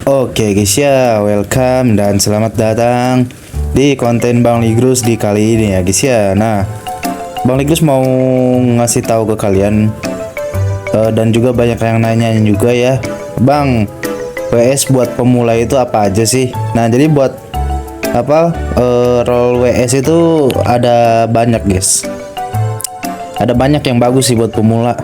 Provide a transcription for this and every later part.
Oke guys ya, welcome dan selamat datang di konten Bang Ligrus di kali ini ya guys ya. Nah, Bang Ligrus mau ngasih tahu ke kalian dan juga banyak yang nanya juga ya, Bang, WS buat pemula itu apa aja sih? Nah, jadi buat role WS itu ada banyak guys. Ada banyak yang bagus sih buat pemula.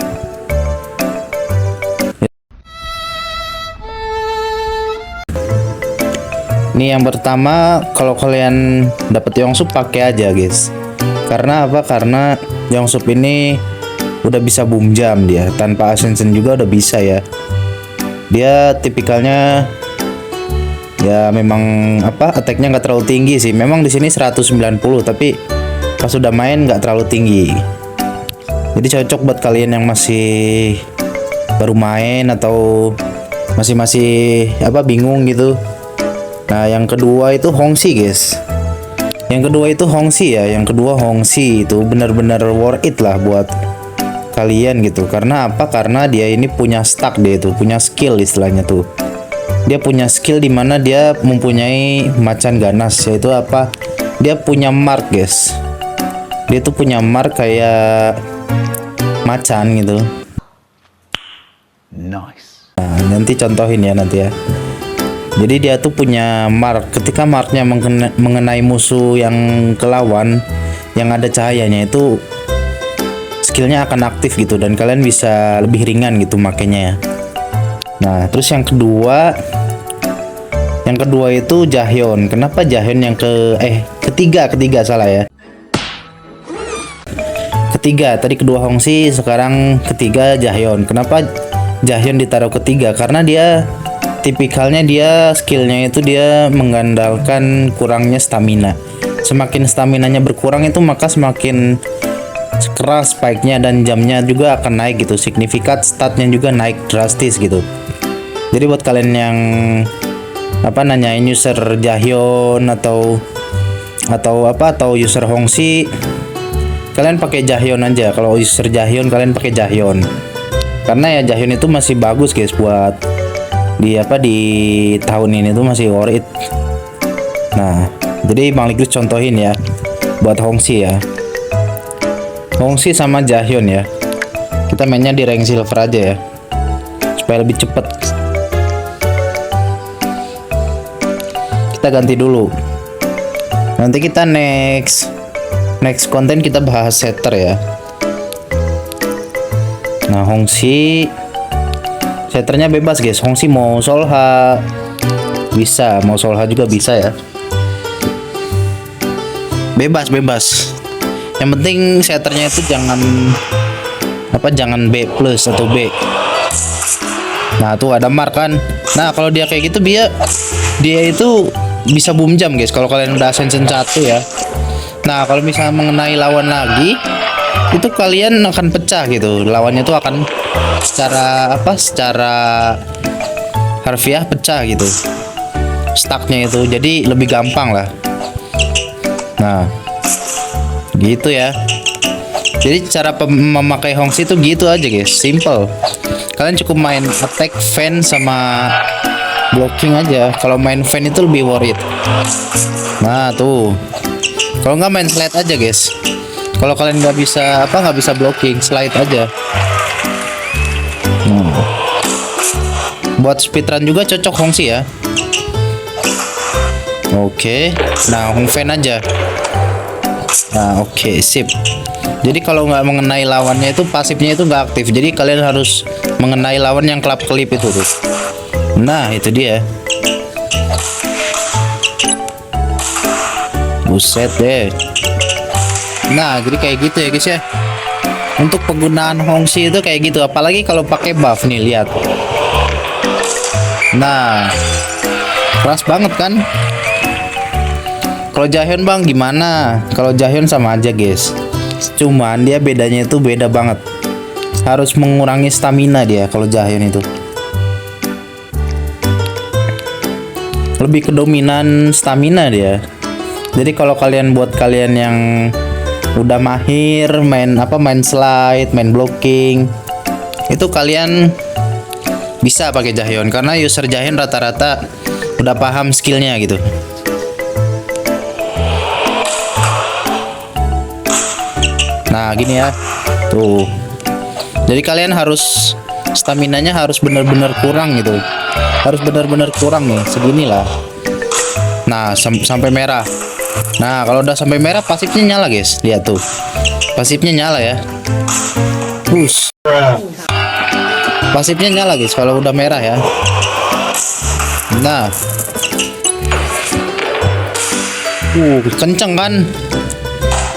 Ini yang pertama, kalau kalian dapet Yongsup pakai aja guys. Karena apa? Karena Yongsup ini udah bisa boom jam dia, tanpa ascension juga udah bisa ya. Dia tipikalnya ya memang attack-nya nggak terlalu tinggi sih. Memang di sini 190, tapi pas udah main nggak terlalu tinggi. Jadi cocok buat kalian yang masih baru main atau masih bingung gitu. Nah, yang kedua itu Hongxi guys. Yang kedua itu Hongxi ya. Yang kedua Hongxi itu benar-benar worth it lah buat kalian gitu. Karena apa? Karena dia ini punya stack, dia itu punya skill istilahnya tuh. Dia punya skill dimana dia mempunyai macan ganas, yaitu apa? Dia punya mark guys. Dia tuh punya mark kayak macan gitu. Nice. Nah, nanti contohin ya nanti ya. Jadi dia tuh punya mark. Ketika marknya mengenai musuh yang kelawan yang ada cahayanya, itu skillnya akan aktif gitu, dan kalian bisa lebih ringan gitu makanya ya. Nah, terus yang kedua itu Jaehyun. Kenapa Jaehyun yang ketiga salah ya. Ketiga, tadi kedua Hongxi, sekarang ketiga Jaehyun. Kenapa Jaehyun ditaruh ketiga? Karena dia tipikalnya skillnya itu dia mengandalkan kurangnya stamina. Semakin staminanya berkurang itu maka semakin keras spike-nya dan jamnya juga akan naik gitu. Signifikan statnya juga naik drastis gitu. Jadi buat kalian yang nanyain user Jaehyun atau user Hongxi, kalian pakai Jaehyun aja. Kalau user Jaehyun kalian pakai Jaehyun. Karena ya Jaehyun itu masih bagus guys buat di tahun ini tuh masih worth it. Nah, jadi Bang Ligrus contohin ya buat Hongxi ya. Hongxi sama Jaehyun ya. Kita mainnya di rank silver aja ya, supaya lebih cepet. Kita ganti dulu. Nanti kita next konten kita bahas setter ya. Nah, Hongxi setternya bebas guys. Hongxi mau Solha bisa, mau Solha juga bisa ya. Bebas. Yang penting setternya itu jangan B plus atau B. Nah, tuh ada mark kan. Nah, kalau dia kayak gitu dia itu bisa boom jam guys kalau kalian udah ascension 1 ya. Nah, kalau misalnya mengenai lawan lagi, itu kalian akan pecah gitu. Lawannya tuh akan secara harfiah pecah gitu stacknya itu, jadi lebih gampang lah. Nah, gitu ya. Jadi cara memakai Hongxi itu gitu aja guys, simple. Kalian cukup main attack, fan sama blocking aja. Kalau main fan itu lebih worth it. Nah, tuh. Kalau nggak main slide aja guys. Kalau kalian nggak bisa blocking, slide aja. Buat speedrun juga cocok Hongxi ya. Oke. Nah, Hong Fan aja. Nah, oke, sip. Jadi kalau nggak mengenai lawannya itu pasifnya itu nggak aktif. Jadi kalian harus mengenai lawan yang kelip itu tuh. Nah, itu dia. Buset deh. Nah, jadi kayak gitu ya guys ya. Untuk penggunaan Hongxi itu kayak gitu, apalagi kalau pakai buff nih, lihat. Nah, keras banget kan? Kalau Jaehyun Bang gimana? Kalau Jaehyun sama aja guys. Cuman dia bedanya itu beda banget. Harus mengurangi stamina dia kalau Jaehyun itu. Lebih ke dominan stamina dia. Jadi kalau buat kalian yang udah mahir main slide, main blocking, itu kalian bisa pakai Jaehyun karena user Jaehyun rata-rata udah paham skillnya gitu. Nah gini ya, tuh. Jadi kalian harus staminanya harus benar-benar kurang gitu, harus benar-benar kurang nih, segini lah. Nah sampai merah. Nah kalau udah sampai merah pasifnya nyala guys, lihat tuh, pasifnya nyala ya. Push. Pasifnya nyala guys kalau udah merah ya. Nah, kenceng kan?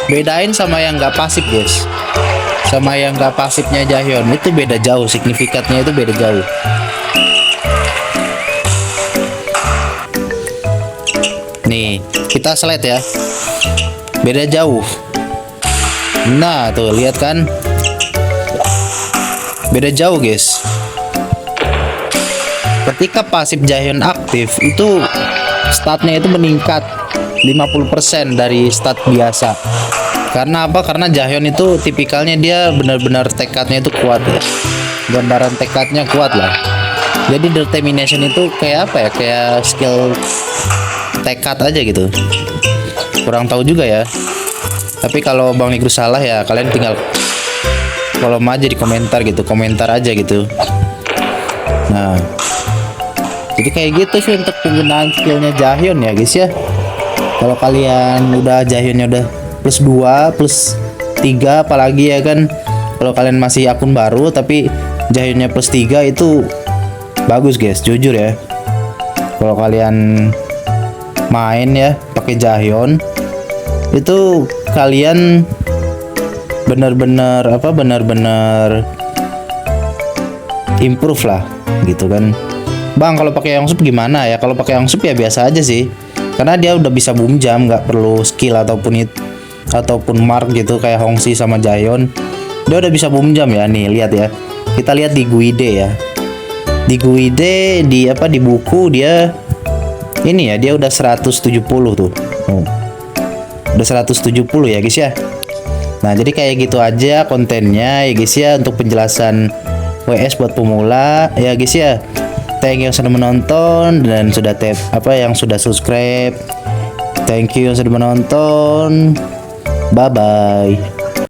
Bedain sama yang nggak pasif guys, sama yang nggak pasifnya Jaehyun itu beda jauh, signifikannya itu beda jauh. Nih kita slide ya, beda jauh. Nah tuh lihat kan, beda jauh guys. Ketika pasif Jaehyun aktif itu statnya itu meningkat 50% dari stat biasa. Karena apa? Karena Jaehyun itu tipikalnya dia benar-benar tekadnya itu kuat ya. Gambaran tekadnya kuat lah. Jadi determination itu kayak apa ya? Kayak skill tekad aja gitu. Kurang tahu juga ya. Tapi kalau Bang Negro salah ya kalian tinggal kolom aja di komentar gitu, komentar aja gitu. Nah, jadi kayak gitu sih untuk penggunaan skillnya Jaehyun ya guys ya. Kalau kalian udah Jaehyunnya udah plus 2 plus 3 apalagi ya kan, kalau kalian masih akun baru tapi Jaehyunnya plus 3 itu bagus guys, jujur ya. Kalau kalian main ya pakai Jaehyun itu kalian benar-benar improve lah gitu kan. Bang kalau pakai Yongsup gimana ya? Kalau pakai Yongsup ya biasa aja sih, karena dia udah bisa boom jam, nggak perlu skill ataupun mark gitu kayak Hongxi sama Jaehyun. Dia udah bisa boom jam ya. Nih lihat ya, kita lihat di Guide ya, di Guide di buku dia ini ya, dia udah 170 tuh. Udah 170 ya guys ya. Nah jadi kayak gitu aja kontennya ya guys ya, untuk penjelasan WS buat pemula ya guys ya. Thank you yang sudah menonton dan sudah yang sudah subscribe. Thank you yang sudah menonton. Bye bye.